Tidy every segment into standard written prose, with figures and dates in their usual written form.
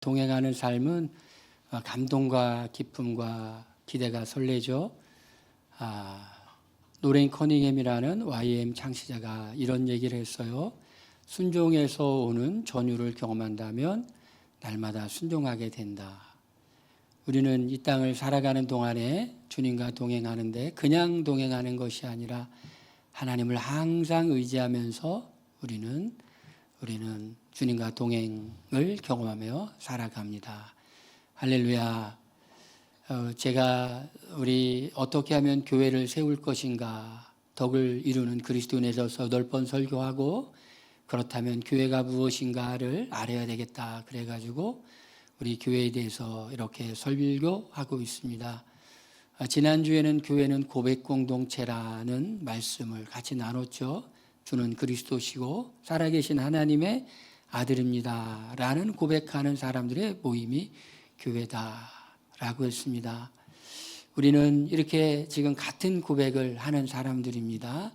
동행하는 삶은 감동과 기쁨과 기대가 설레죠. 노랭 커닝햄이라는 YM 창시자가 이런 얘기를 했어요. 순종에서 오는 전율을 경험한다면 날마다 순종하게 된다. 우리는 이 땅을 살아가는 동안에 주님과 동행하는데 그냥 동행하는 것이 아니라 하나님을 항상 의지하면서 우리는 주님과 동행을 경험하며 살아갑니다. 할렐루야. 제가 우리 어떻게 하면 교회를 세울 것인가, 덕을 이루는 그리스도인에 대해서 8번 설교하고, 그렇다면 교회가 무엇인가를 알아야 되겠다 그래가지고 우리 교회에 대해서 이렇게 설교하고 있습니다. 지난주에는 교회는 고백 공동체라는 말씀을 같이 나눴죠. 주는 그리스도시고 살아계신 하나님의 아들입니다 라는 고백하는 사람들의 모임이 교회다라고 했습니다. 우리는 이렇게 지금 같은 고백을 하는 사람들입니다.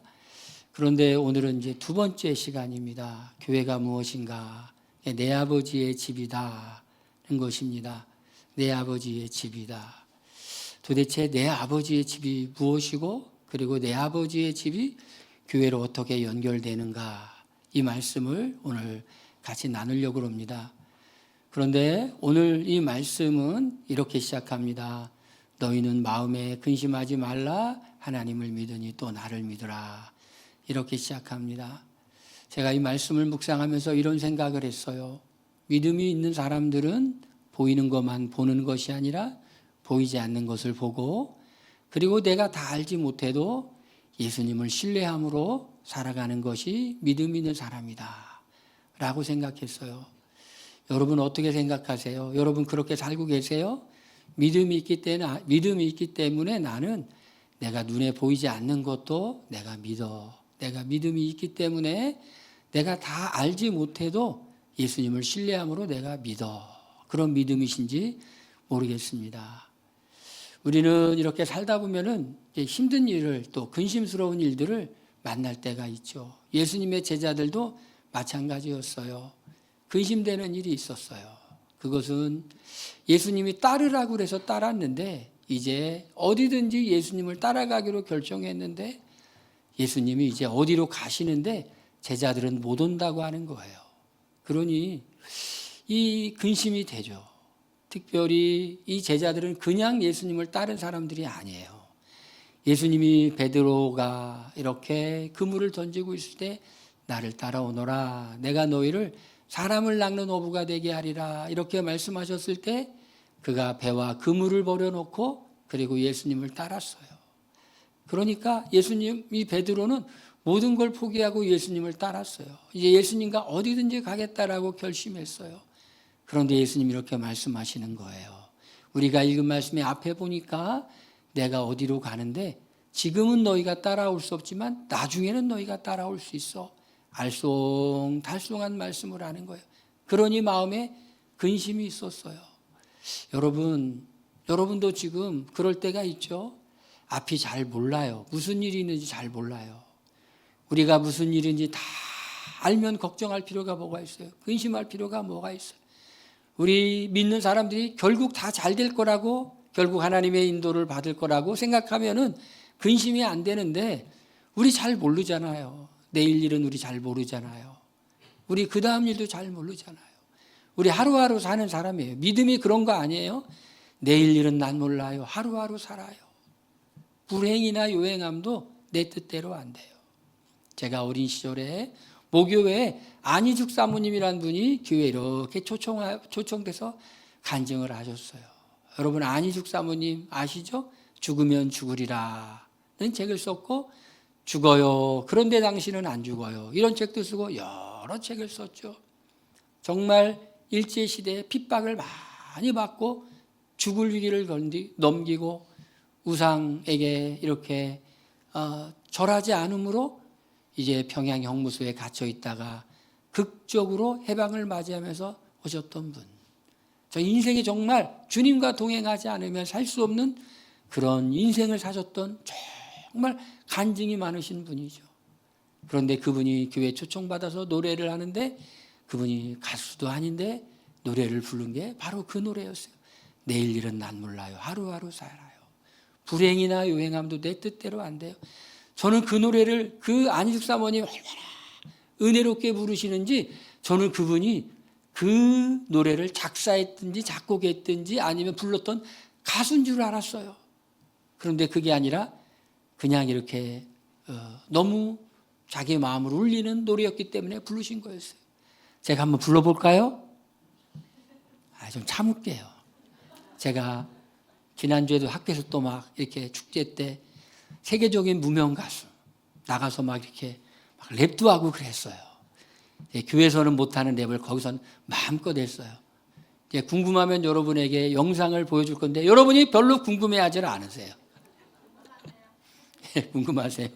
그런데 오늘은 이제 두 번째 시간입니다. 교회가 무엇인가? 내 아버지의 집이다는 것입니다. 내 아버지의 집이다. 도대체 내 아버지의 집이 무엇이고, 그리고 내 아버지의 집이 교회로 어떻게 연결되는가, 이 말씀을 오늘 같이 나누려고 합니다. 그런데 오늘 이 말씀은 이렇게 시작합니다. 너희는 마음에 근심하지 말라. 하나님을 믿으니 또 나를 믿으라. 이렇게 시작합니다. 제가 이 말씀을 묵상하면서 이런 생각을 했어요. 믿음이 있는 사람들은 보이는 것만 보는 것이 아니라 보이지 않는 것을 보고, 그리고 내가 다 알지 못해도 예수님을 신뢰함으로 살아가는 것이 믿음 있는 사람이다 라고 생각했어요. 여러분 어떻게 생각하세요? 여러분 그렇게 살고 계세요? 믿음이 있기 때문에 나는 내가 눈에 보이지 않는 것도 내가 믿어. 내가 믿음이 있기 때문에 내가 다 알지 못해도 예수님을 신뢰함으로 내가 믿어. 그런 믿음이신지 모르겠습니다. 우리는 이렇게 살다 보면은 힘든 일을, 또 근심스러운 일들을 만날 때가 있죠. 예수님의 제자들도 마찬가지였어요. 근심되는 일이 있었어요. 그것은 예수님이 따르라고 그래서 따랐는데, 이제 어디든지 예수님을 따라가기로 결정했는데 예수님이 이제 어디로 가시는데 제자들은 못 온다고 하는 거예요. 그러니 이 근심이 되죠. 특별히 이 제자들은 그냥 예수님을 따른 사람들이 아니에요. 예수님이 베드로가 이렇게 그물을 던지고 있을 때 나를 따라오너라. 내가 너희를 사람을 낚는 어부가 되게 하리라. 이렇게 말씀하셨을 때 그가 배와 그물을 버려놓고 그리고 예수님을 따랐어요. 그러니까 예수님이 베드로는 모든 걸 포기하고 예수님을 따랐어요. 이제 예수님과 어디든지 가겠다라고 결심했어요. 그런데 예수님이 이렇게 말씀하시는 거예요. 우리가 읽은 말씀의 앞에 보니까 내가 어디로 가는데 지금은 너희가 따라올 수 없지만 나중에는 너희가 따라올 수 있어. 알쏭달쏭한 말씀을 하는 거예요. 그러니 마음에 근심이 있었어요. 여러분도 지금 그럴 때가 있죠. 앞이 잘 몰라요. 무슨 일이 있는지 잘 몰라요. 우리가 무슨 일인지 다 알면 걱정할 필요가 뭐가 있어요? 근심할 필요가 뭐가 있어요? 우리 믿는 사람들이 결국 다 잘 될 거라고, 결국 하나님의 인도를 받을 거라고 생각하면은 근심이 안 되는데, 우리 잘 모르잖아요. 내일 일은 우리 잘 모르잖아요. 우리 그 다음 일도 잘 모르잖아요. 우리 하루하루 사는 사람이에요. 믿음이 그런 거 아니에요? 내일 일은 난 몰라요. 하루하루 살아요. 불행이나 요행함도 내 뜻대로 안 돼요. 제가 어린 시절에 모교회에 안희죽 사모님이라는 분이 교회에 이렇게 초청돼서 간증을 하셨어요. 여러분 안희죽 사모님 아시죠? 죽으면 죽으리라는 책을 썼고, 죽어요. 그런데 당신은 안 죽어요. 이런 책도 쓰고 여러 책을 썼죠. 정말 일제시대에 핍박을 많이 받고 죽을 위기를 넘기고 우상에게 이렇게 절하지 않으므로 이제 평양 형무소에 갇혀 있다가 극적으로 해방을 맞이하면서 오셨던 분. 저 인생이 정말 주님과 동행하지 않으면 살 수 없는 그런 인생을 사셨던 정말 간증이 많으신 분이죠. 그런데 그분이 교회 초청받아서 노래를 하는데 그분이 가수도 아닌데 노래를 부른 게 바로 그 노래였어요. 내일 일은 난 몰라요. 하루하루 살아요. 불행이나 요행함도 내 뜻대로 안 돼요. 저는 그 노래를 그 안희숙 사모님 얼마나 은혜롭게 부르시는지 저는 그분이 그 노래를 작사했든지 작곡했든지 아니면 불렀던 가수인 줄 알았어요. 그런데 그게 아니라 그냥 이렇게 너무 자기 마음을 울리는 노래였기 때문에 부르신 거였어요. 제가 한번 불러볼까요? 좀 참을게요. 제가 지난주에도 학교에서 또 막 이렇게 축제 때 세계적인 무명 가수 나가서 막 이렇게 막 랩도 하고 그랬어요. 교회에서는 못하는 랩을 거기서는 마음껏 했어요. 궁금하면 여러분에게 영상을 보여줄 건데 여러분이 별로 궁금해하지는 않으세요. 궁금하세요.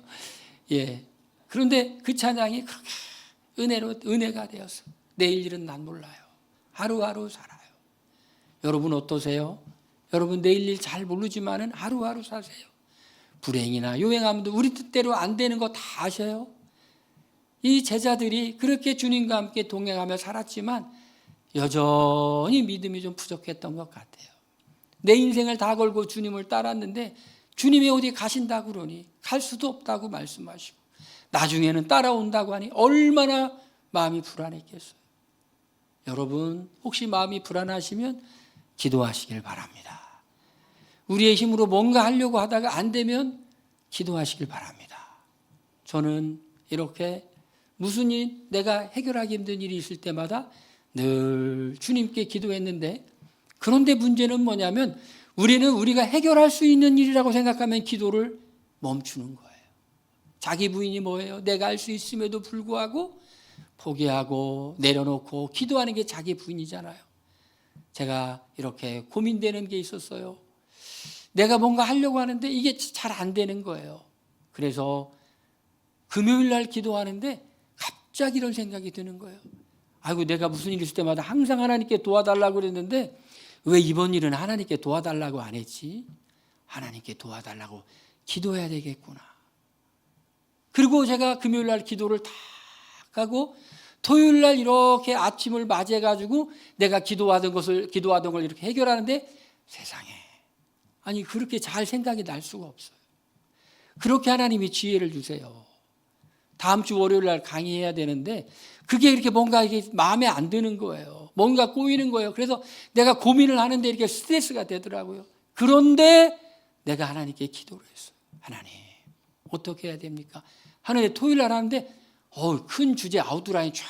예. 그런데 그 찬양이 그렇게 은혜가 되었어. 내일 일은 난 몰라요. 하루하루 살아요. 여러분 어떠세요? 여러분 내일 일 잘 모르지만은 하루하루 사세요. 불행이나 요행함도 우리 뜻대로 안 되는 거 다 아셔요. 이 제자들이 그렇게 주님과 함께 동행하며 살았지만 여전히 믿음이 좀 부족했던 것 같아요. 내 인생을 다 걸고 주님을 따랐는데 주님이 어디 가신다고 그러니 갈 수도 없다고 말씀하시고 나중에는 따라온다고 하니 얼마나 마음이 불안했겠어요. 여러분 혹시 마음이 불안하시면 기도하시길 바랍니다. 우리의 힘으로 뭔가 하려고 하다가 안 되면 기도하시길 바랍니다. 저는 이렇게 무슨 일, 내가 해결하기 힘든 일이 있을 때마다 늘 주님께 기도했는데 그런데 문제는 뭐냐면 우리는 우리가 해결할 수 있는 일이라고 생각하면 기도를 멈추는 거예요. 자기 부인이 뭐예요? 내가 할 수 있음에도 불구하고 포기하고 내려놓고 기도하는 게 자기 부인이잖아요. 제가 이렇게 고민되는 게 있었어요. 내가 뭔가 하려고 하는데 이게 잘 안 되는 거예요. 그래서 금요일 날 기도하는데 갑자기 이런 생각이 드는 거예요. 아이고 내가 무슨 일 있을 때마다 항상 하나님께 도와달라고 그랬는데 왜 이번 일은 하나님께 도와달라고 안 했지? 하나님께 도와달라고 기도해야 되겠구나. 그리고 제가 금요일 날 기도를 다 하고 토요일 날 이렇게 아침을 맞이해가지고 내가 기도하던 걸 이렇게 해결하는데 세상에 아니 그렇게 잘 생각이 날 수가 없어요. 그렇게 하나님이 지혜를 주세요. 다음 주 월요일 날 강의해야 되는데 그게 이렇게 뭔가 이게 마음에 안 드는 거예요. 뭔가 꼬이는 거예요. 그래서 내가 고민을 하는데 이렇게 스트레스가 되더라고요. 그런데 내가 하나님께 기도를 했어요. 하나님 어떻게 해야 됩니까? 하나님 토요일 날 하는데 큰 주제 아웃라인 쫙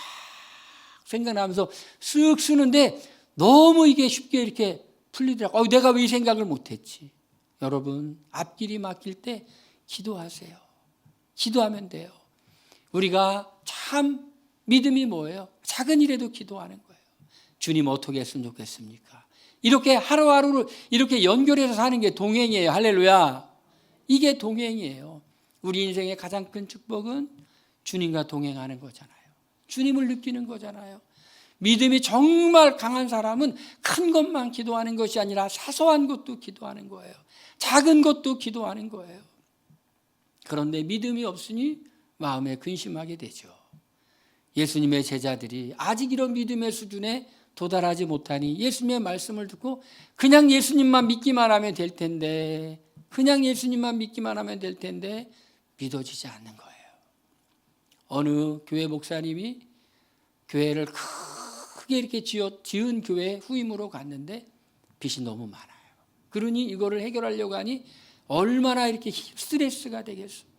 생각나면서 쓱 쓰는데 너무 이게 쉽게 이렇게 풀리더라고요. 내가 왜 이 생각을 못했지? 여러분 앞길이 막힐 때 기도하세요. 기도하면 돼요. 우리가 참 믿음이 뭐예요? 작은 일에도 기도하는 거예요. 주님 어떻게 했으면 좋겠습니까? 이렇게 하루하루를 이렇게 연결해서 사는 게 동행이에요. 할렐루야. 이게 동행이에요. 우리 인생의 가장 큰 축복은 주님과 동행하는 거잖아요. 주님을 느끼는 거잖아요. 믿음이 정말 강한 사람은 큰 것만 기도하는 것이 아니라 사소한 것도 기도하는 거예요. 작은 것도 기도하는 거예요. 그런데 믿음이 없으니 마음에 근심하게 되죠. 예수님의 제자들이 아직 이런 믿음의 수준에 도달하지 못하니 예수님의 말씀을 듣고 그냥 예수님만 믿기만 하면 될 텐데 그냥 예수님만 믿기만 하면 될 텐데 믿어지지 않는 거예요. 어느 교회 목사님이 교회를 크게 이렇게 지은 교회 후임으로 갔는데 빚이 너무 많아요. 그러니 이거를 해결하려고 하니 얼마나 이렇게 스트레스가 되겠어요.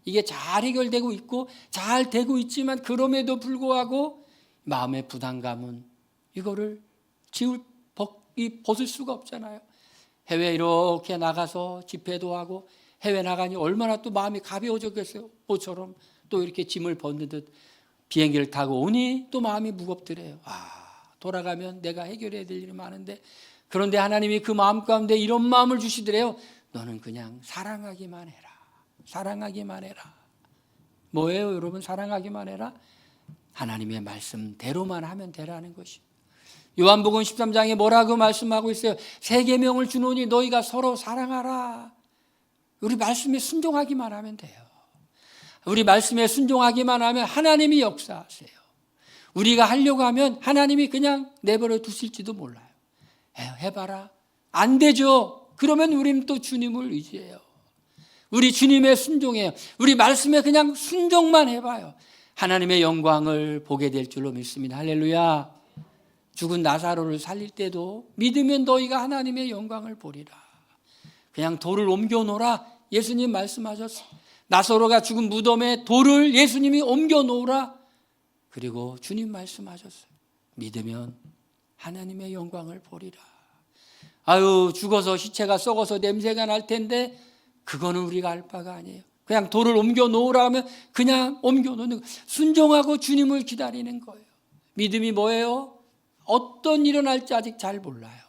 이게 잘 해결되고 있고 잘 되고 있지만 그럼에도 불구하고 마음의 부담감은 이거를 벗을 수가 없잖아요. 해외 이렇게 나가서 집회도 하고 해외 나가니 얼마나 또 마음이 가벼워졌겠어요. 모처럼 또 이렇게 짐을 벗는 듯 비행기를 타고 오니 또 마음이 무겁더래요. 돌아가면 내가 해결해야 될 일이 많은데 그런데 하나님이 그 마음 가운데 이런 마음을 주시더래요. 너는 그냥 사랑하기만 해라. 사랑하기만 해라. 뭐예요 여러분? 사랑하기만 해라. 하나님의 말씀대로만 하면 되라는 것이에요. 요한복음 13장에 뭐라고 말씀하고 있어요? 새 계명을 주노니 너희가 서로 사랑하라. 우리 말씀에 순종하기만 하면 돼요. 우리 말씀에 순종하기만 하면 하나님이 역사하세요. 우리가 하려고 하면 하나님이 그냥 내버려 두실지도 몰라요. 해봐라. 안 되죠. 그러면 우리는 또 주님을 의지해요. 우리 주님의 순종해요. 우리 말씀에 그냥 순종만 해봐요. 하나님의 영광을 보게 될 줄로 믿습니다. 할렐루야. 죽은 나사로를 살릴 때도 믿으면 너희가 하나님의 영광을 보리라. 그냥 돌을 옮겨놓으라. 예수님 말씀하셨어요. 나사로가 죽은 무덤에 돌을 예수님이 옮겨놓으라. 그리고 주님 말씀하셨어요. 믿으면 하나님의 영광을 보리라. 아유, 죽어서 시체가 썩어서 냄새가 날 텐데 그거는 우리가 알 바가 아니에요. 그냥 돌을 옮겨 놓으라 하면 그냥 옮겨 놓는 거예요. 순종하고 주님을 기다리는 거예요. 믿음이 뭐예요? 어떤 일이 날지 아직 잘 몰라요.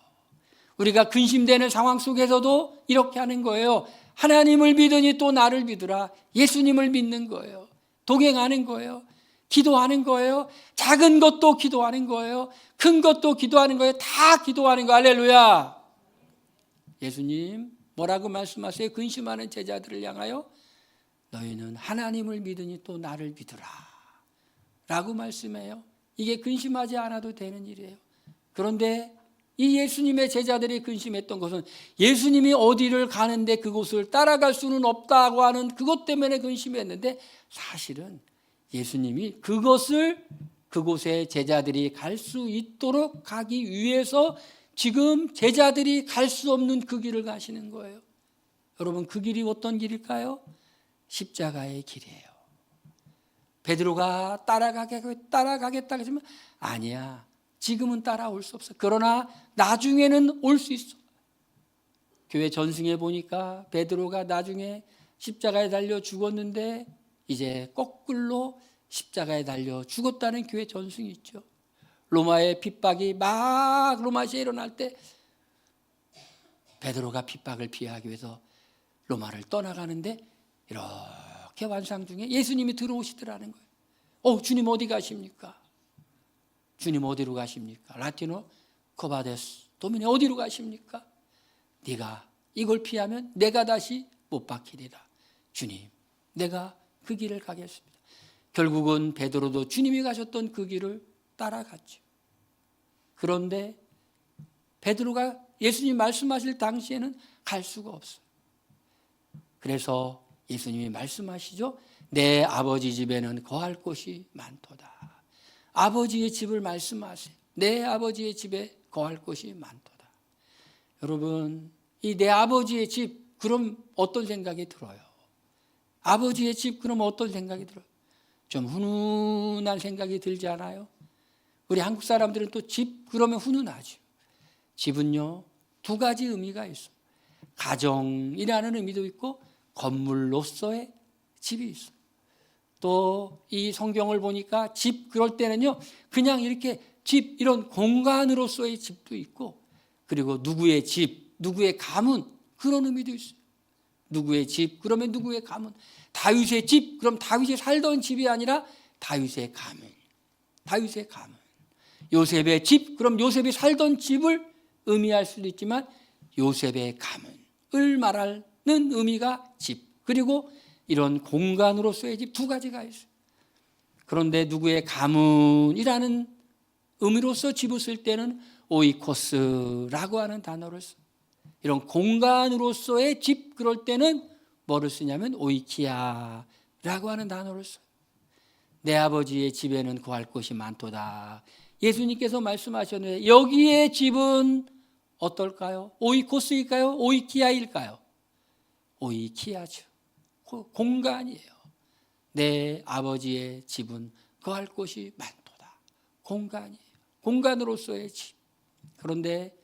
우리가 근심되는 상황 속에서도 이렇게 하는 거예요. 하나님을 믿으니 또 나를 믿으라. 예수님을 믿는 거예요. 동행하는 거예요. 기도하는 거예요. 작은 것도 기도하는 거예요. 큰 것도 기도하는 거예요. 다 기도하는 거예요. 할렐루야. 예수님 뭐라고 말씀하세요? 근심하는 제자들을 향하여 너희는 하나님을 믿으니 또 나를 믿으라 라고 말씀해요. 이게 근심하지 않아도 되는 일이에요. 그런데 이 예수님의 제자들이 근심했던 것은 예수님이 어디를 가는데 그곳을 따라갈 수는 없다고 하는 그것 때문에 근심했는데, 사실은 예수님이 그곳에 제자들이 갈 수 있도록 가기 위해서 지금 제자들이 갈 수 없는 그 길을 가시는 거예요. 여러분, 그 길이 어떤 길일까요? 십자가의 길이에요. 베드로가 따라가겠다 그러면 아니야, 지금은 따라올 수 없어. 그러나 나중에는 올 수 있어. 교회 전승에 보니까 베드로가 나중에 십자가에 달려 죽었는데 이제 거꾸로 십자가에 달려 죽었다는 교회 전승이 있죠. 로마의 핍박이 막 로마시에 일어날 때 베드로가 핍박을 피하기 위해서 로마를 떠나가는데 이렇게 완상 중에 예수님이 들어오시더라는 거예요. 주님 어디 가십니까? 주님 어디로 가십니까? 라틴어 코바데스 도미네, 어디로 가십니까? 네가 이걸 피하면 내가 다시 못 박히리라. 주님, 내가 그 길을 가겠습니다. 결국은 베드로도 주님이 가셨던 그 길을 따라갔죠. 그런데 베드로가 예수님 말씀하실 당시에는 갈 수가 없어요. 그래서 예수님이 말씀하시죠. 내 아버지 집에는 거할 곳이 많도다. 아버지의 집을 말씀하세요. 내 아버지의 집에 거할 곳이 많도다. 여러분, 이 내 아버지의 집, 그럼 어떤 생각이 들어요? 아버지의 집, 그럼 어떤 생각이 들어요? 좀 훈훈한 생각이 들지 않아요? 우리 한국 사람들은 또 집 그러면 훈훈하죠. 집은요, 두 가지 의미가 있어요. 가정이라는 의미도 있고 건물로서의 집이 있어요. 또 이 성경을 보니까 집 그럴 때는요, 그냥 이렇게 집, 이런 공간으로서의 집도 있고, 그리고 누구의 집, 누구의 가문, 그런 의미도 있어요. 누구의 집 그러면 누구의 가문. 다윗의 집 그럼 다윗이 살던 집이 아니라 다윗의 가문. 다윗의 가문. 요셉의 집 그럼 요셉이 살던 집을 의미할 수도 있지만 요셉의 가문을 말하는 의미가 집, 그리고 이런 공간으로서의 집, 두 가지가 있어요. 그런데 누구의 가문이라는 의미로서 집을 쓸 때는 오이코스라고 하는 단어를 써요. 이런 공간으로서의 집, 그럴 때는 뭐를 쓰냐면 오이키아라고 하는 단어를 써요. 내 아버지의 집에는 거할 곳이 많도다. 예수님께서 말씀하셨는데 여기에 집은 어떨까요? 오이코스일까요? 오이키아일까요? 오이키아죠. 공간이에요. 내 아버지의 집은 거할 곳이 많도다. 공간이에요. 공간으로서의 집. 그런데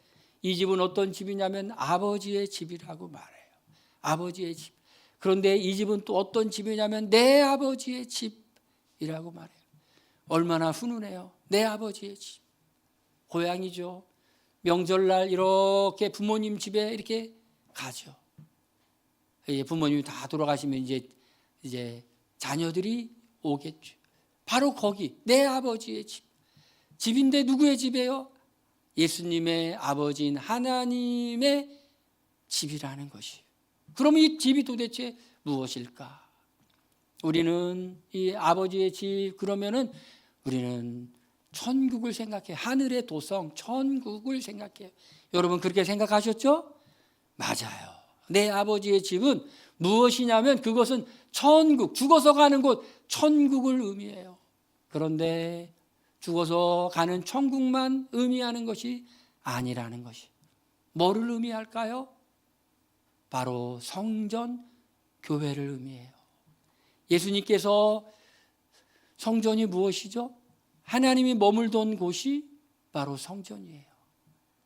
이 집은 어떤 집이냐면 아버지의 집이라고 말해요. 아버지의 집. 그런데 이 집은 또 어떤 집이냐면 내 아버지의 집이라고 말해요. 얼마나 훈훈해요. 내 아버지의 집. 고향이죠. 명절날 이렇게 부모님 집에 이렇게 가죠. 부모님이 다 돌아가시면 이제 자녀들이 오겠죠. 바로 거기 내 아버지의 집. 집인데 누구의 집이에요? 예수님의 아버지인 하나님의 집이라는 것이에요. 그러면 이 집이 도대체 무엇일까? 우리는 이 아버지의 집 그러면은 우리는 천국을 생각해. 하늘의 도성, 천국을 생각해요. 여러분 그렇게 생각하셨죠? 맞아요. 내 아버지의 집은 무엇이냐면 그것은 천국, 죽어서 가는 곳, 천국을 의미해요. 그런데 죽어서 가는 천국만 의미하는 것이 아니라는 것이. 뭐를 의미할까요? 바로 성전, 교회를 의미해요. 예수님께서 성전이 무엇이죠? 하나님이 머물던 곳이 바로 성전이에요.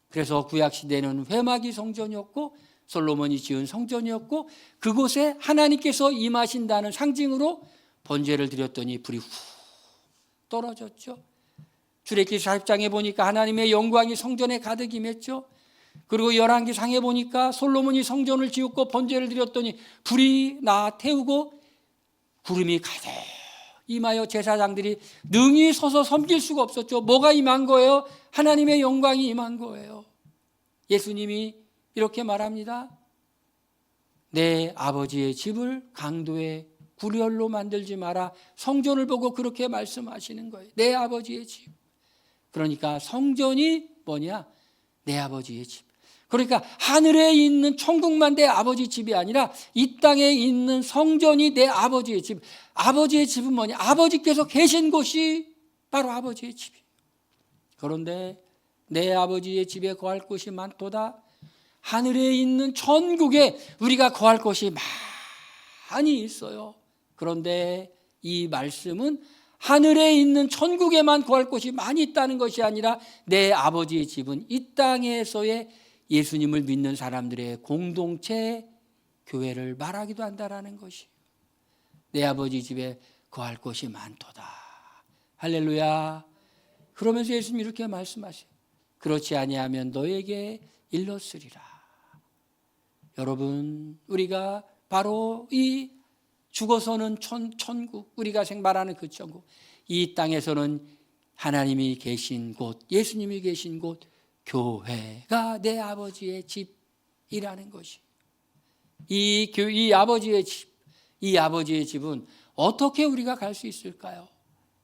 그래서 구약시대는 회막이 성전이었고 솔로몬이 지은 성전이었고 그곳에 하나님께서 임하신다는 상징으로 번제를 드렸더니 불이 후 떨어졌죠. 출애굽기 40장에 보니까 하나님의 영광이 성전에 가득 임했죠. 그리고 열왕기상에 보니까 솔로몬이 성전을 지었고 번제를 드렸더니 불이 나 태우고 구름이 가득 임하여 제사장들이 능히 서서 섬길 수가 없었죠. 뭐가 임한 거예요? 하나님의 영광이 임한 거예요. 예수님이 이렇게 말합니다. 내 아버지의 집을 강도의 구렬로 만들지 마라. 성전을 보고 그렇게 말씀하시는 거예요. 내 아버지의 집. 그러니까 성전이 뭐냐? 내 아버지의 집. 그러니까 하늘에 있는 천국만 내 아버지 집이 아니라 이 땅에 있는 성전이 내 아버지의 집. 아버지의 집은 뭐냐? 아버지께서 계신 곳이 바로 아버지의 집이에요. 그런데 내 아버지의 집에 거할 곳이 많도다. 하늘에 있는 천국에 우리가 거할 곳이 많이 있어요. 그런데 이 말씀은 하늘에 있는 천국에만 거할 곳이 많이 있다는 것이 아니라 내 아버지의 집은 이 땅에서의 예수님을 믿는 사람들의 공동체 교회를 말하기도 한다라는 것이. 내 아버지 집에 거할 곳이 많도다. 할렐루야. 그러면서 예수님이 이렇게 말씀하세요. 그렇지 아니하면 너에게 일렀으리라. 여러분 우리가 바로 이 죽어서는 천국, 우리가 말하는 그 천국, 이 땅에서는 하나님이 계신 곳, 예수님이 계신 곳, 교회가 내 아버지의 집이라는 것이. 이 아버지의 집, 이 아버지의 집은 어떻게 우리가 갈 수 있을까요?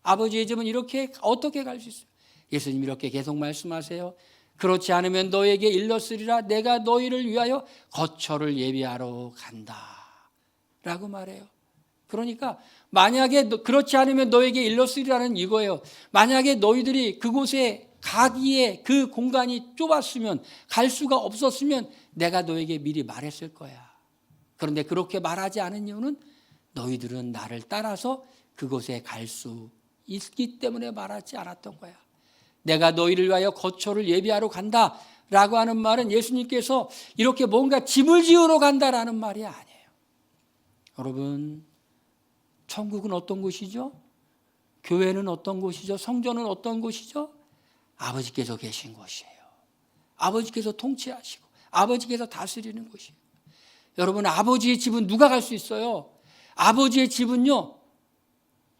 아버지의 집은 이렇게 어떻게 갈 수 있어요? 예수님이 이렇게 계속 말씀하세요. 그렇지 않으면 너에게 일렀으리라. 내가 너희를 위하여 거처를 예비하러 간다 라고 말해요. 그러니까 만약에 그렇지 않으면 너에게 일렀으리라는 이거예요. 만약에 너희들이 그곳에 가기에 그 공간이 좁았으면, 갈 수가 없었으면 내가 너에게 미리 말했을 거야. 그런데 그렇게 말하지 않은 이유는 너희들은 나를 따라서 그곳에 갈 수 있기 때문에 말하지 않았던 거야. 내가 너희를 위하여 거처를 예비하러 간다라고 하는 말은 예수님께서 이렇게 뭔가 집을 지으러 간다라는 말이 아니에요. 여러분, 천국은 어떤 곳이죠? 교회는 어떤 곳이죠? 성전은 어떤 곳이죠? 아버지께서 계신 곳이에요. 아버지께서 통치하시고 아버지께서 다스리는 곳이에요. 여러분, 아버지의 집은 누가 갈 수 있어요? 아버지의 집은요,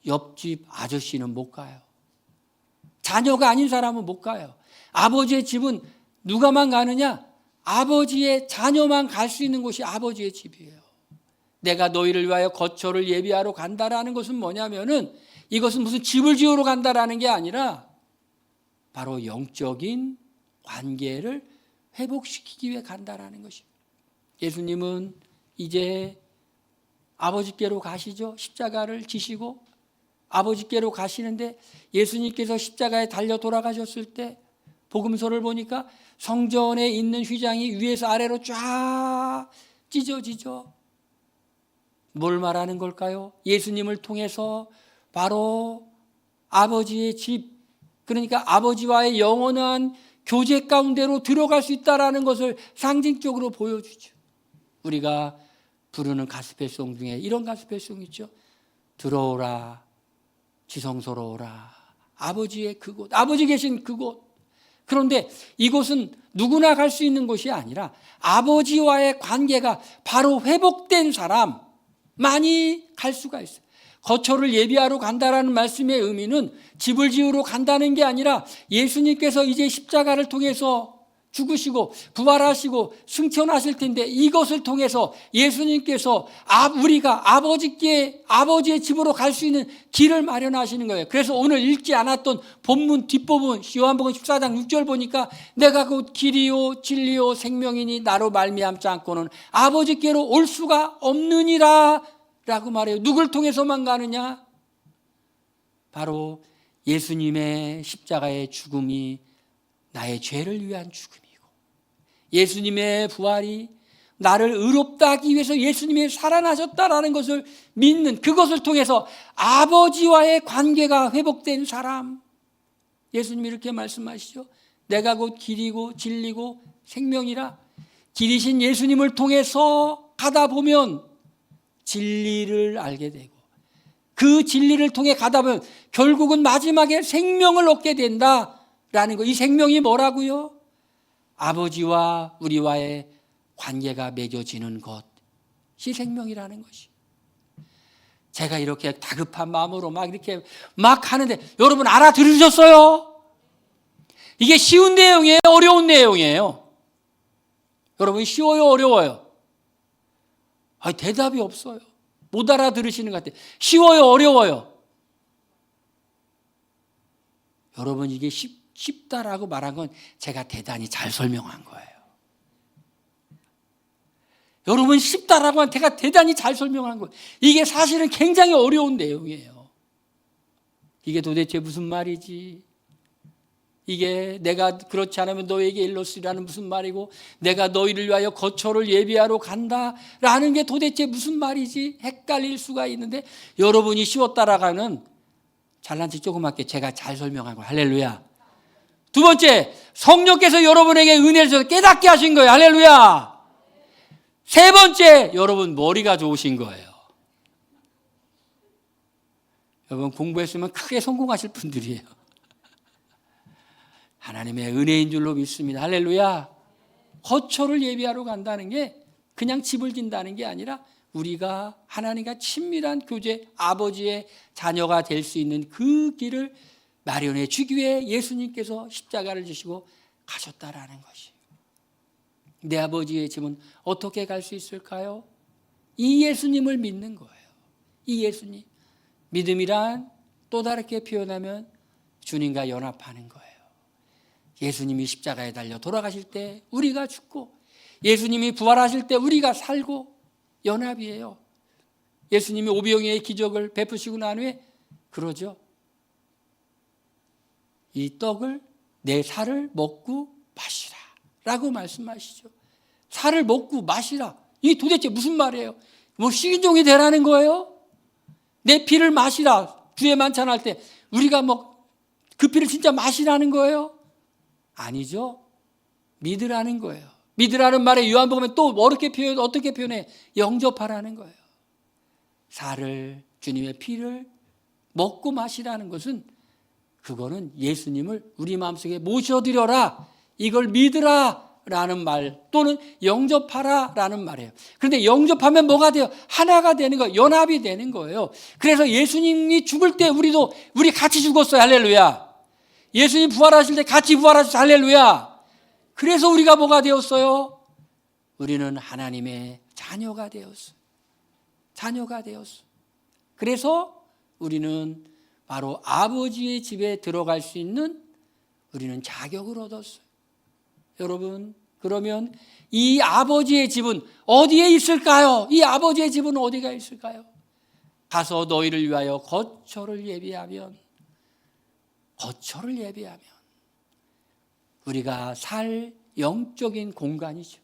옆집 아저씨는 못 가요. 자녀가 아닌 사람은 못 가요. 아버지의 집은 누가만 가느냐? 아버지의 자녀만 갈 수 있는 곳이 아버지의 집이에요. 내가 너희를 위하여 거처를 예비하러 간다라는 것은 뭐냐면은, 이것은 무슨 집을 지으러 간다라는 게 아니라 바로 영적인 관계를 회복시키기 위해 간다라는 것입니다. 예수님은 이제 아버지께로 가시죠. 십자가를 지시고 아버지께로 가시는데, 예수님께서 십자가에 달려 돌아가셨을 때 복음서를 보니까 성전에 있는 휘장이 위에서 아래로 쫙 찢어지죠. 뭘 말하는 걸까요? 예수님을 통해서 바로 아버지의 집, 그러니까 아버지와의 영원한 교제 가운데로 들어갈 수 있다는 것을 상징적으로 보여주죠. 우리가 부르는 가스펠송 중에 이런 가스펠송이 있죠. 들어오라, 지성소로 오라. 아버지의 그곳, 아버지 계신 그곳. 그런데 이곳은 누구나 갈 수 있는 곳이 아니라 아버지와의 관계가 바로 회복된 사람만이 갈 수가 있어요. 거처를 예비하러 간다라는 말씀의 의미는 집을 지으러 간다는 게 아니라 예수님께서 이제 십자가를 통해서 죽으시고 부활하시고 승천하실 텐데 이것을 통해서 예수님께서 우리가 아버지의 집으로 갈 수 있는 길을 마련하시는 거예요. 그래서 오늘 읽지 않았던 본문 뒷부분 요한복음 14장 6절 보니까 내가 곧 길이요 진리요 생명이니 나로 말미암지 않고는 아버지께로 올 수가 없느니라 라고 말해요. 누굴 통해서만 가느냐? 바로 예수님의 십자가의 죽음이 나의 죄를 위한 죽음이고 예수님의 부활이 나를 의롭다 하기 위해서 예수님이 살아나셨다라는 것을 믿는 그것을 통해서 아버지와의 관계가 회복된 사람. 예수님이 이렇게 말씀하시죠. 내가 곧 길이고 진리고 생명이라. 길이신 예수님을 통해서 가다 보면 진리를 알게 되고 그 진리를 통해 가다 보면 결국은 마지막에 생명을 얻게 된다라는 거. 이 생명이 뭐라고요? 아버지와 우리와의 관계가 맺어지는 것이 생명이라는 것이. 제가 이렇게 다급한 마음으로 이렇게 하는데 여러분 알아들으셨어요? 이게 쉬운 내용이에요? 어려운 내용이에요? 여러분 쉬워요? 어려워요? 대답이 없어요. 못 알아들으시는 것 같아요. 쉬워요? 어려워요? 여러분 이게 쉽다라고 말한 건 제가 대단히 잘 설명한 거예요. 여러분 쉽다라고 한 제가 대단히 잘 설명한 거예요. 이게 사실은 굉장히 어려운 내용이에요. 이게 도대체 무슨 말이지? 이게 내가 그렇지 않으면 너에게 일러 쓰리라는 무슨 말이고 내가 너희를 위하여 거처를 예비하러 간다라는 게 도대체 무슨 말이지? 헷갈릴 수가 있는데 여러분이 쉬웠다라고 하는 잘난 체 조그맣게 제가 잘 설명한 거예요. 할렐루야. 두 번째, 성령께서 여러분에게 은혜를 주셔서 깨닫게 하신 거예요. 할렐루야. 세 번째, 여러분 머리가 좋으신 거예요. 여러분 공부했으면 크게 성공하실 분들이에요. 하나님의 은혜인 줄로 믿습니다. 할렐루야. 거처를 예비하러 간다는 게 그냥 집을 진다는 게 아니라 우리가 하나님과 친밀한 교제, 아버지의 자녀가 될 수 있는 그 길을 마련해 주기 위해 예수님께서 십자가를 지시고 가셨다라는 것이. 내 아버지의 집은 어떻게 갈 수 있을까요? 이 예수님을 믿는 거예요. 이 예수님. 믿음이란 또 다르게 표현하면 주님과 연합하는 거예요. 예수님이 십자가에 달려 돌아가실 때 우리가 죽고 예수님이 부활하실 때 우리가 살고 연합이에요. 예수님이 오병이의 기적을 베푸시고 난 후에 그러죠. 이 떡을 내 살을 먹고 마시라 라고 말씀하시죠. 살을 먹고 마시라. 이게 도대체 무슨 말이에요? 뭐 식인종이 되라는 거예요? 내 피를 마시라. 주에 만찬할 때 우리가 그 피를 진짜 마시라는 거예요? 아니죠. 믿으라는 거예요. 믿으라는 말에 요한복음에 또 어떻게 표현해? 영접하라는 거예요. 살을, 주님의 피를 먹고 마시라는 것은 그거는 예수님을 우리 마음속에 모셔드려라. 이걸 믿으라 라는 말 또는 영접하라 라는 말이에요. 그런데 영접하면 뭐가 돼요? 하나가 되는 거예요. 연합이 되는 거예요. 그래서 예수님이 죽을 때 우리 같이 죽었어요. 할렐루야. 예수님 부활하실 때 같이 부활하셨어요. 할렐루야. 그래서 우리가 뭐가 되었어요? 우리는 하나님의 자녀가 되었어요. 자녀가 되었어요. 그래서 우리는 바로 아버지의 집에 들어갈 수 있는 우리는 자격을 얻었어요. 여러분, 그러면 이 아버지의 집은 어디에 있을까요? 이 아버지의 집은 어디가 있을까요? 가서 너희를 위하여 거처를 예비하면 우리가 살 영적인 공간이죠.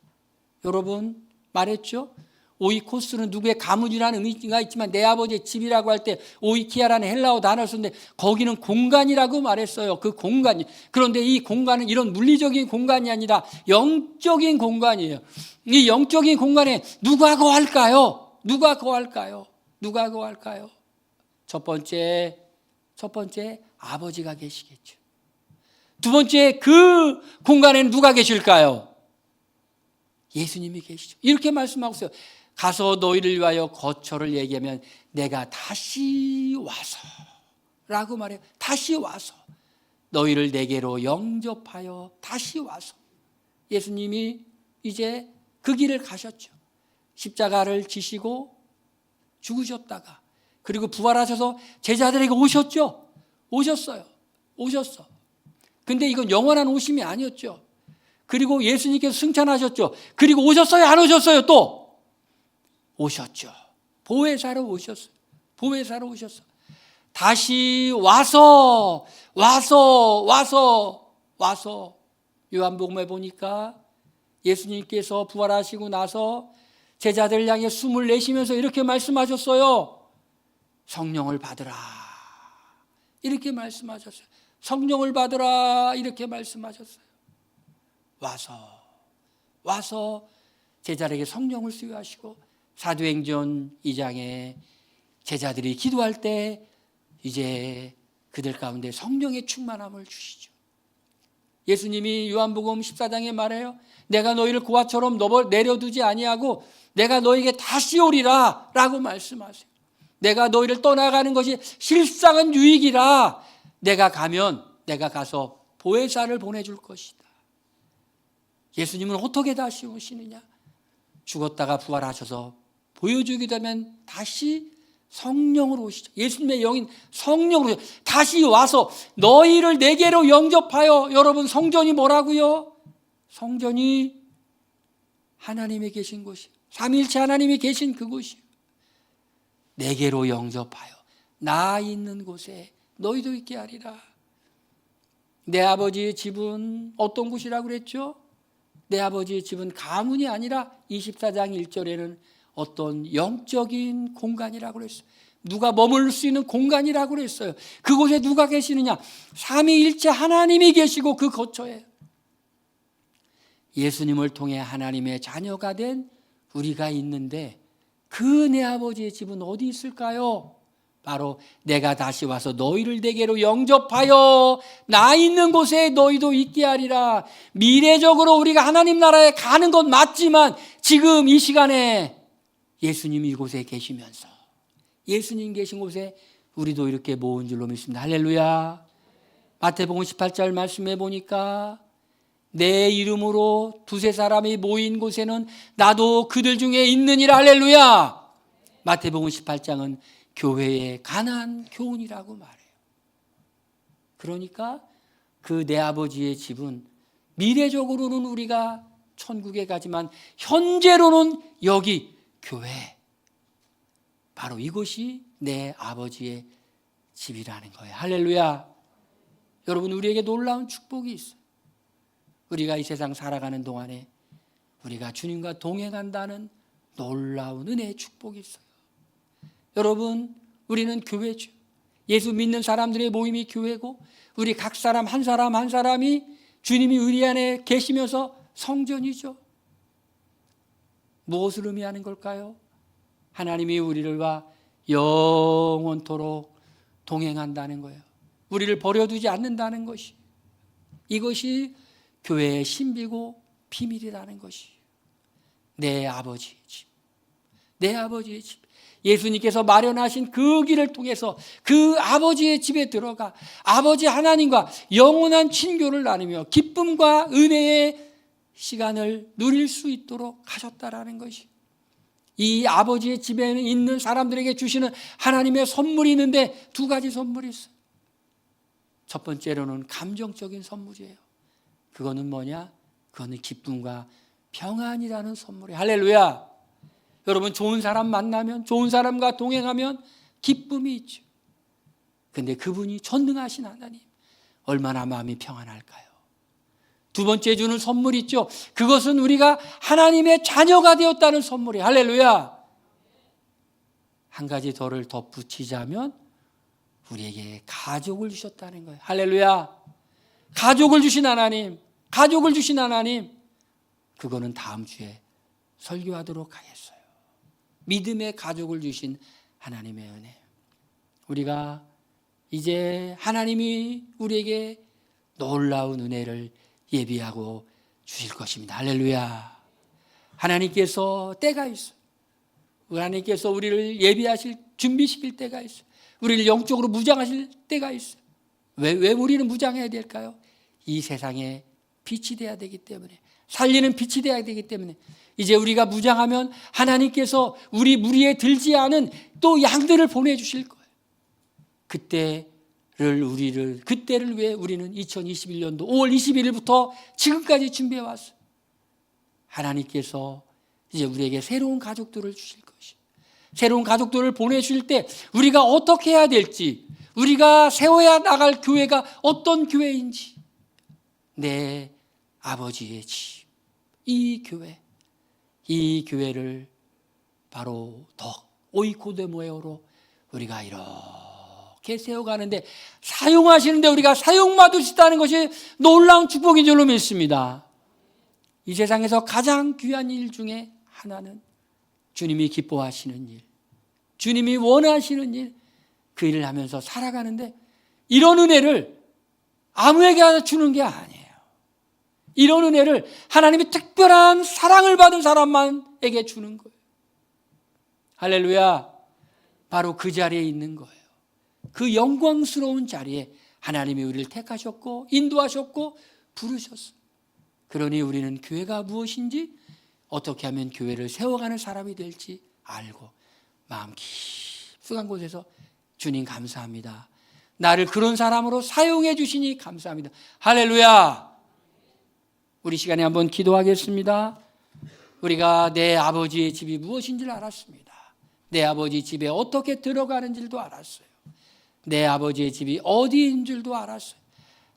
여러분 말했죠? 오이코스는 누구의 가문이라는 의미가 있지만 내 아버지의 집이라고 할 때 오이키아라는 헬라어 단어를 썼는데 거기는 공간이라고 말했어요. 그 공간이. 그런데 이 공간은 이런 물리적인 공간이 아니라 영적인 공간이에요. 이 영적인 공간에 누가 거할까요? 누가 거할까요? 누가 거할까요? 첫 번째 아버지가 계시겠죠. 두 번째 그 공간에는 누가 계실까요? 예수님이 계시죠. 이렇게 말씀하고 있어요. 가서 너희를 위하여 거처를 얘기하면 내가 다시 와서 라고 말해요. 다시 와서 너희를 내게로 영접하여 다시 와서 예수님이 이제 그 길을 가셨죠. 십자가를 지시고 죽으셨다가 그리고 부활하셔서 제자들에게 오셨죠. 오셨어. 근데 이건 영원한 오심이 아니었죠. 그리고 예수님께서 승천하셨죠. 그리고 오셨어요? 안 오셨어요? 또 오셨죠. 보혜사로 오셨어요. 다시 와서 요한복음에 보니까 예수님께서 부활하시고 나서 제자들 향해 숨을 내쉬면서 이렇게 말씀하셨어요. 성령을 받으라. 이렇게 말씀하셨어요. 성령을 받으라. 이렇게 말씀하셨어요. 와서 제자들에게 성령을 수여하시고 사도행전 2장에 제자들이 기도할 때 이제 그들 가운데 성령의 충만함을 주시죠. 예수님이 요한복음 14장에 말해요. 내가 너희를 고아처럼 내려두지 아니하고 내가 너에게 다시 오리라 라고 말씀하세요. 내가 너희를 떠나가는 것이 실상은 유익이라. 내가 가서 보혜사를 보내줄 것이다. 예수님은 어떻게 다시 오시느냐? 죽었다가 부활하셔서 보여주게 되면 다시 성령으로 오시죠. 예수님의 영인 성령으로 다시 와서 너희를 내게로 영접하여. 여러분, 성전이 뭐라고요? 성전이 하나님이 계신 곳이에요. 삼위일체 하나님이 계신 그곳이에요. 내게로 영접하여 나 있는 곳에 너희도 있게 하리라. 내 아버지의 집은 어떤 곳이라고 그랬죠? 내 아버지의 집은 가문이 아니라 24장 1절에는 어떤 영적인 공간이라고 그랬어요. 누가 머물 수 있는 공간이라고 그랬어요. 그곳에 누가 계시느냐? 삼위일체 하나님이 계시고 그 거처에 예수님을 통해 하나님의 자녀가 된 우리가 있는데 그 내 아버지의 집은 어디 있을까요? 바로 내가 다시 와서 너희를 내게로 영접하여 나 있는 곳에 너희도 있게 하리라. 미래적으로 우리가 하나님 나라에 가는 건 맞지만 지금 이 시간에 예수님이 이곳에 계시면서 예수님 계신 곳에 우리도 이렇게 모은 줄로 믿습니다. 할렐루야. 마태복음 18절 말씀해 보니까 내 이름으로 두세 사람이 모인 곳에는 나도 그들 중에 있느니라. 할렐루야. 마태복음 18장은 교회의 가난 교훈이라고 말해요. 그러니까 그 내 아버지의 집은 미래적으로는 우리가 천국에 가지만 현재로는 여기 교회, 바로 이곳이 내 아버지의 집이라는 거예요. 할렐루야. 여러분, 우리에게 놀라운 축복이 있어요. 우리가 이 세상 살아가는 동안에 우리가 주님과 동행한다는 놀라운 은혜의 축복이 있어요. 여러분, 우리는 교회죠. 예수 믿는 사람들의 모임이 교회고 우리 각 사람 한 사람이 주님이 우리 안에 계시면서 성전이죠. 무엇을 의미하는 걸까요? 하나님이 우리들과 영원토록 동행한다는 거예요. 우리를 버려두지 않는다는 것이, 이것이 교회의 신비고 비밀이라는 것이 내 아버지의 집, 내 아버지의 집. 예수님께서 마련하신 그 길을 통해서 그 아버지의 집에 들어가 아버지 하나님과 영원한 친교를 나누며 기쁨과 은혜의 시간을 누릴 수 있도록 하셨다라는 것이, 이 아버지의 집에 있는 사람들에게 주시는 하나님의 선물이 있는데 두 가지 선물이 있어요. 첫 번째로는 감정적인 선물이에요. 그거는 뭐냐? 그거는 기쁨과 평안이라는 선물이에요. 할렐루야. 여러분, 좋은 사람 만나면, 좋은 사람과 동행하면 기쁨이 있죠. 근데 그분이 전능하신 하나님, 얼마나 마음이 평안할까요? 두 번째 주는 선물 있죠. 그것은 우리가 하나님의 자녀가 되었다는 선물이에요. 할렐루야. 한 가지 더를 덧붙이자면 우리에게 가족을 주셨다는 거예요. 할렐루야. 가족을 주신 하나님, 그거는 다음 주에 설교하도록 하겠어요. 믿음의 가족을 주신 하나님의 은혜. 우리가 이제 하나님이 우리에게 놀라운 은혜를 예비하고 주실 것입니다. 할렐루야. 하나님께서 때가 있어요. 하나님께서 우리를 예비하실, 준비시킬 때가 있어요. 우리를 영적으로 무장하실 때가 있어요. 왜 우리는 무장해야 될까요? 이 세상에 빛이 돼야 되기 때문에, 살리는 빛이 되어야 되기 때문에 이제 우리가 무장하면 하나님께서 우리 무리에 들지 않은 또 양들을 보내주실 거예요. 그때를 위해 우리는 2021년도 5월 21일부터 지금까지 준비해 왔어요. 하나님께서 이제 우리에게 새로운 가족들을 주실 것이에요. 새로운 가족들을 보내주실 때 우리가 어떻게 해야 될지, 우리가 세워야 나갈 교회가 어떤 교회인지, 내 아버지의 집, 이 교회를 바로 더 오이코데모에오로 우리가 이렇게 세워가는데 사용하시는데 우리가 사용받을 수 있다는 것이 놀라운 축복인 줄로 믿습니다. 이 세상에서 가장 귀한 일 중에 하나는 주님이 기뻐하시는 일, 주님이 원하시는 일, 그 일을 하면서 살아가는데 이런 은혜를 아무에게 주는 게 아니에요. 이런 은혜를 하나님의 특별한 사랑을 받은 사람만에게 주는 거예요. 할렐루야. 바로 그 자리에 있는 거예요. 그 영광스러운 자리에 하나님이 우리를 택하셨고 인도하셨고 부르셨어요. 그러니 우리는 교회가 무엇인지, 어떻게 하면 교회를 세워가는 사람이 될지 알고 마음 깊숙한 곳에서 주님 감사합니다. 나를 그런 사람으로 사용해 주시니 감사합니다. 할렐루야. 우리 시간에 한번 기도하겠습니다. 우리가 내 아버지의 집이 무엇인지를 알았습니다. 내 아버지 집에 어떻게 들어가는지도 알았어요. 내 아버지의 집이 어디인 줄도 알았어요.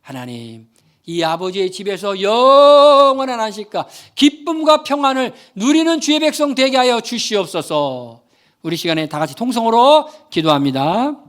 하나님, 이 아버지의 집에서 영원한 안식과 기쁨과 평안을 누리는 주의 백성 되게 하여 주시옵소서. 우리 시간에 다 같이 통성으로 기도합니다.